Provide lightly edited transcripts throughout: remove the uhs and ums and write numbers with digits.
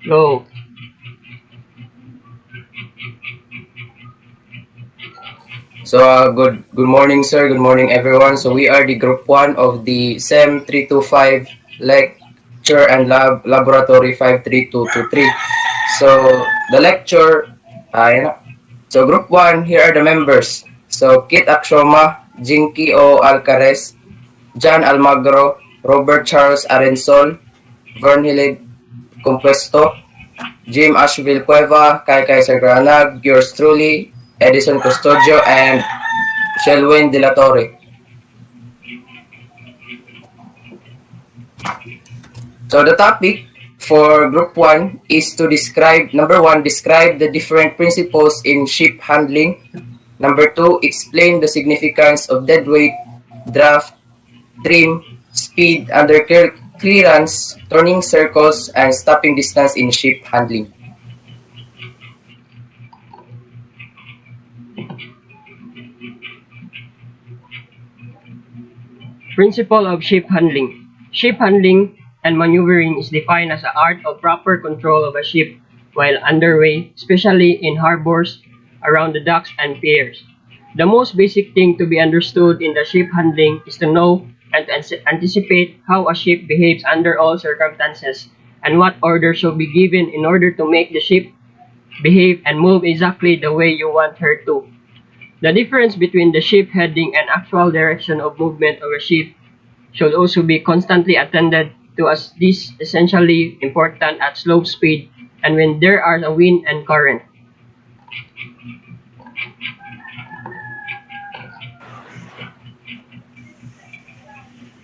Go. So good morning, sir. Good morning, everyone. So we are the group 1 of the SEM 325 lecture and laboratory 53223. So the lecture, yun na. So group 1, here are the members. So Kit Axioma, Jinky O. Alcares, John Almagro, Robert Charles Arensol, Vern Hilig Compuesto, Jim Ashville Cueva, Kai Kaiser Granag, yours truly, Edison Custodio, and Shelwyn De La Torre. So the topic for group 1 is to describe, number 1, describe the different principles in ship handling. Number 2, explain the significance of deadweight, draft, trim, speed, under clearance, turning circles, and stopping distance in ship handling. Principle of ship handling. Ship handling and maneuvering is defined as the art of proper control of a ship while underway, especially in harbors, around the docks and piers. The most basic thing to be understood in the ship handling is to know and anticipate how a ship behaves under all circumstances and what orders should be given in order to make the ship behave and move exactly the way you want her to. The difference between the ship heading and actual direction of movement of a ship should also be constantly attended to, as this is essentially important at slow speed and when there are a wind and current.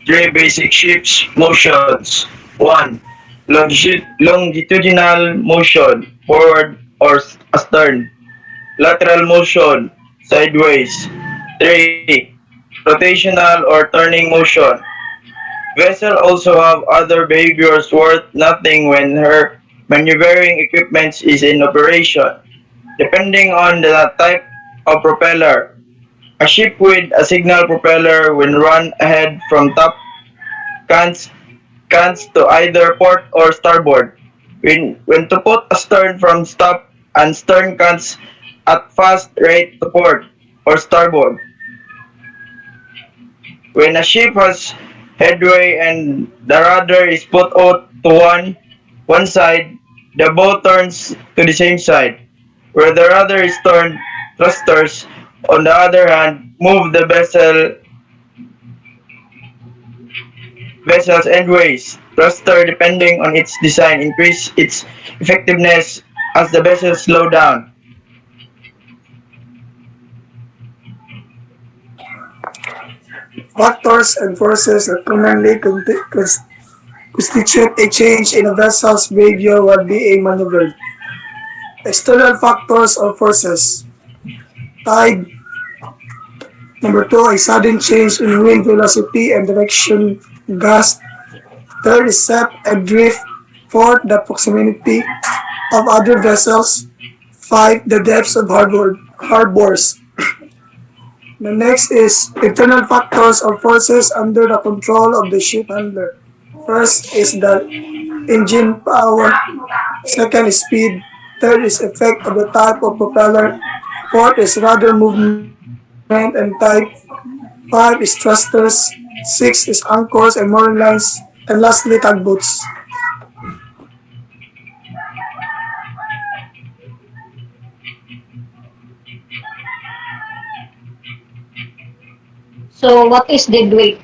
Three basic ship's motions. 1. Longitudinal motion, forward or astern. Lateral motion, sideways. 3. Rotational or turning motion. Vessel also have other behaviors worth nothing when her maneuvering equipment is in operation, depending on the type of propeller. A ship with a signal propeller when run ahead from top cants to either port or starboard. When to put astern from stop and stern cants at fast rate to port or starboard. When a ship has headway and the rudder is put out to one side, the boat turns to the same side. Where the rudder is turned, thrusters, on the other hand, move the vessel's endways. Thruster, depending on its design, increase its effectiveness as the vessel slow down. Factors and forces that commonly constitute a change in a vessel's behavior while being maneuvered. External factors or forces. Tide. Number 2, a sudden change in wind velocity and direction gust. 3rd is sap and drift. 4th, the proximity of other vessels. 5, the depths of harbors. The next is internal factors or forces under the control of the ship handler. First is the engine power. Second is speed. Third is effect of the type of propeller. Fourth is rudder movement and type. 5 is thrusters. 6 is anchors and mooring lines. And lastly, tugboats. So what is deadweight?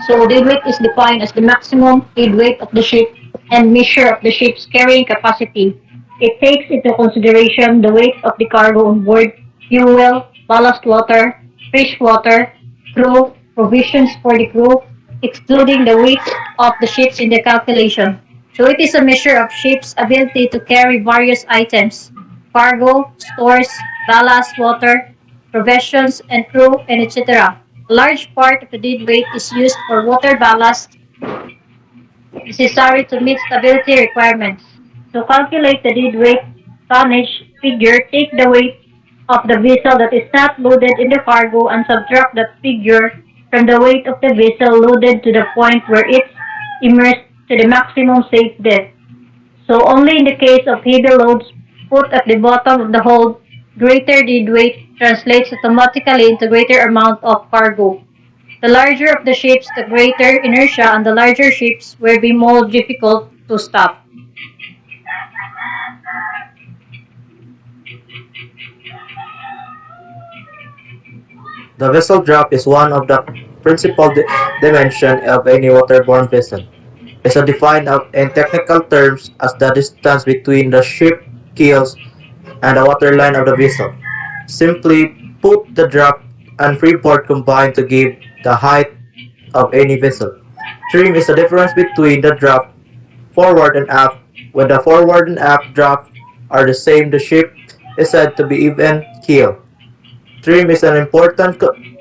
So deadweight is defined as the maximum deadweight of the ship and measure of the ship's carrying capacity. It takes into consideration the weight of the cargo on board, fuel, ballast water, fresh water, crew, provisions for the crew, excluding the weight of the ships in the calculation. So it is a measure of ship's ability to carry various items, cargo, stores, ballast water, provisions, and crew, and etc. A large part of the deadweight is used for water ballast necessary to meet stability requirements. To calculate the deadweight tonnage figure, take the weight of the vessel that is not loaded in the cargo and subtract that figure from the weight of the vessel loaded to the point where it's immersed to the maximum safe depth. So only in the case of heavy loads put at the bottom of the hold, greater dead weight translates automatically into greater amount of cargo. The larger of the ships, the greater inertia on the larger ships will be more difficult to stop. The vessel drop is one of the principal dimensions of any waterborne vessel. It is defined in technical terms as the distance between the ship keels and the waterline of the vessel. Simply put, the drop and freeboard combine to give the height of any vessel. Trim is the difference between the drop forward and aft. When the forward and aft drop are the same, the ship is said to be even keel. Trim is an important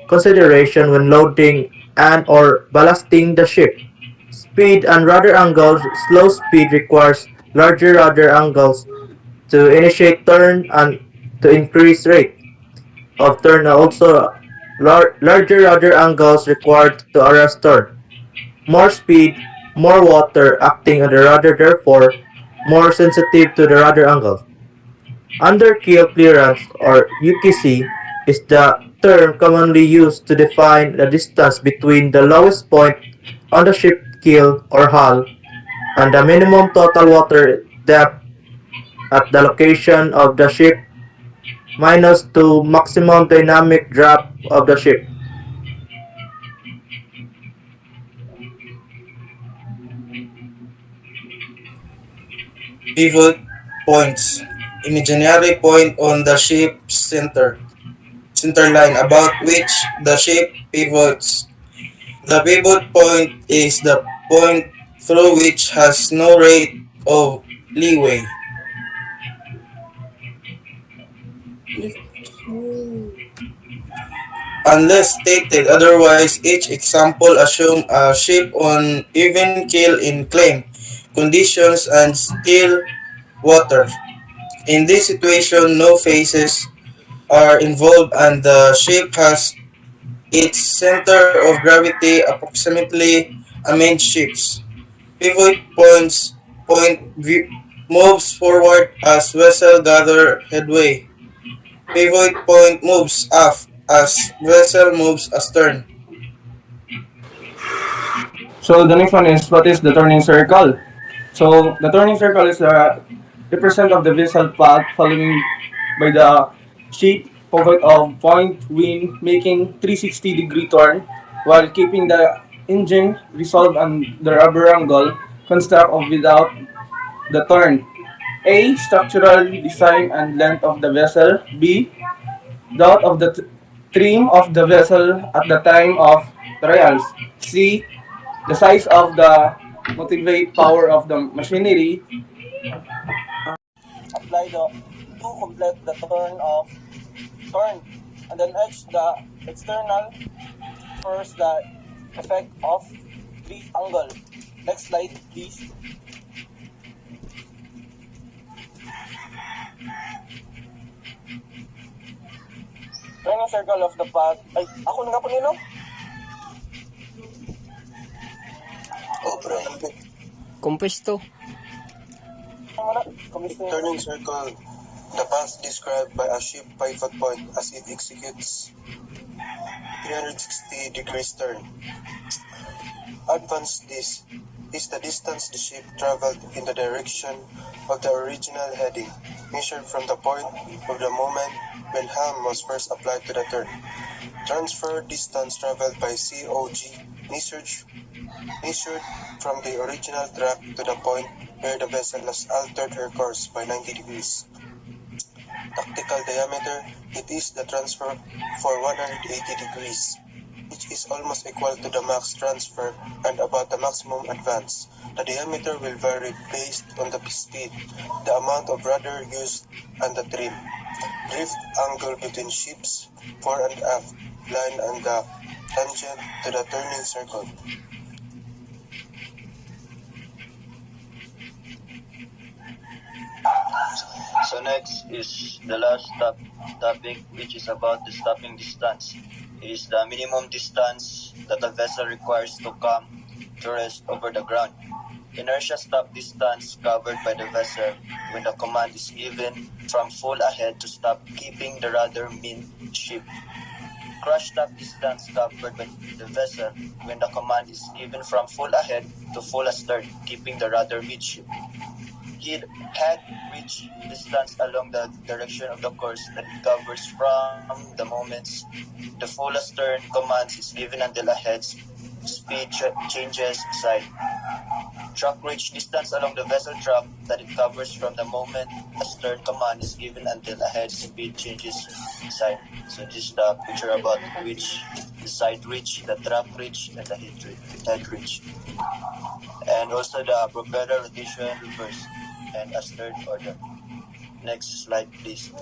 consideration when loading and or ballasting the ship. Speed and rudder angles. Slow speed requires larger rudder angles to initiate turn and to increase rate of turn. Also, larger rudder angles required to arrest turn. More speed, more water acting on the rudder, therefore more sensitive to the rudder angle. Under keel clearance, or UKC, is the term commonly used to define the distance between the lowest point on the ship keel or hull and the minimum total water depth at the location of the ship minus to maximum dynamic drop of the ship. Pivot points. Imaginary point on the ship's center line about which the ship pivots. The pivot point is the point through which has no rate of leeway. Unless stated otherwise, each example assumes a ship on even keel in calm conditions and still water. In this situation, no phases are involved and the ship has its center of gravity approximately amidships. Pivot point moves forward as vessel gather headway. Pivot point moves aft as vessel moves astern. So the next one is, what is the turning circle? So the turning circle is the percent of the vessel path following by the ship pivot of point wind making 360-degree turn while keeping the engine resolved on the rubber angle construct of without the turn. A. Structural design and length of the vessel. B. Depth of the trim of the vessel at the time of trials. C. The size of the motivate power of the machinery. Apply the to complete the turn and then H the external first the effect of drift angle. Next slide please. Turning circle of the path. Ay, ako nga po nino? Oh, bro. Compuesto. Turning circle. The path described by a ship pivot point as it executes 360 degrees turn. Advance this is the distance the ship traveled in the direction of the original heading, measured from the point of the moment when helm was first applied to the turn. Transfer distance traveled by COG, measured from the original track to the point where the vessel has altered her course by 90 degrees. Tactical diameter, it is the transfer for 180 degrees, which is almost equal to the max transfer and about the maximum advance. The diameter will vary based on the speed, the amount of rudder used, and the trim. Drift angle between ships, fore and aft, line and the tangent to the turning circle. So next is the last topic, which is about the stopping distance. It is the minimum distance that a vessel requires to come to rest over the ground. Inertia stop distance covered by the vessel when the command is given from full ahead to stop keeping the rudder midship. Crush stop distance covered by the vessel when the command is given from full ahead to full astern, keeping the rudder midship. Head reach distance along the direction of the course that it covers from the moments the full astern commands is given until ahead's speed changes side. Track reach distance along the vessel track that it covers from the moment a stern command is given until ahead speed changes side. So this is the picture about which the side reach, the track reach, and the head reach. And also the propeller rotation reverse and astern order. Next slide, please.